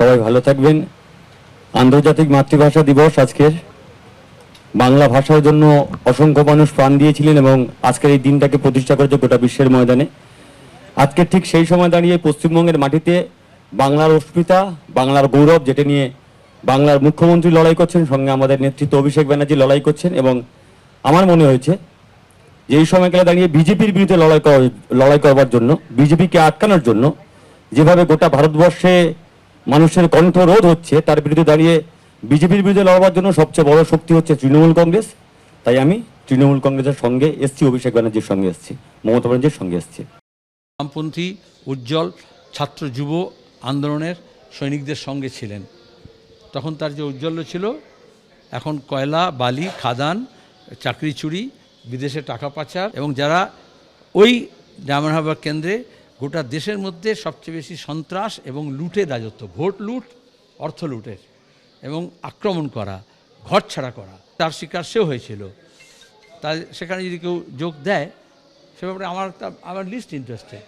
সবাই ভালো থাকবেন। আন্তর্জাতিক মাতৃভাষা দিবস আজকের। বাংলা ভাষার জন্য অসংখ্য মানুষ প্রাণ দিয়েছিলেন এবং আজকের এই দিনটাকে প্রতিষ্ঠা করেছে গোটা বিশ্বের ময়দানে। আজকে ঠিক সেই সময় দাঁড়িয়ে পশ্চিমবঙ্গের মাটিতে বাংলার অস্মিতা, বাংলার গৌরব, যেটা নিয়ে বাংলার মুখ্যমন্ত্রী লড়াই করছেন, সঙ্গে আমাদের নেতৃত্ব অভিষেক ব্যানার্জি লড়াই করছেন। এবং আমার মনে হয়েছে যে এই সময়কালে দাঁড়িয়ে বিজেপির বিরুদ্ধে লড়াই করবার জন্য, বিজেপিকে আটকানোর জন্য যেভাবে গোটা ভারতবর্ষে মানুষের কণ্ঠরোধ হচ্ছে, তার বিরুদ্ধে দাঁড়িয়ে বিজেপির বিরুদ্ধে লড়বার জন্য সবচেয়ে বড় শক্তি হচ্ছে তৃণমূল কংগ্রেস। তাই আমি তৃণমূল কংগ্রেসের সঙ্গে এসছি, অভিষেক ব্যানার্জির সঙ্গে এসছি, মমতা ব্যানার্জির সঙ্গে এসছি। বামপন্থী উজ্জ্বল ছাত্র যুব আন্দোলনের সৈনিকদের সঙ্গে ছিলেন। তখন তার যে উজ্জ্বল্য ছিল, এখন কয়লা, বালি, খাদান, চাকরি চুরি, বিদেশে টাকা পাচার, এবং যারা ওই ডায়মন্ড হারবার কেন্দ্রে গোটা দেশের মধ্যে সবচেয়ে বেশি সন্ত্রাস এবং লুটের রাজত্ব, ভোট লুট, অর্থ লুটের এবং আক্রমণ করা, ঘর ছাড়া করা, তার শিকার সেও হয়েছিল। তাই সেখানে যদি কেউ যোগ দেয়, সে ব্যাপারে আমার লিস্ট ইন্টারেস্টেড।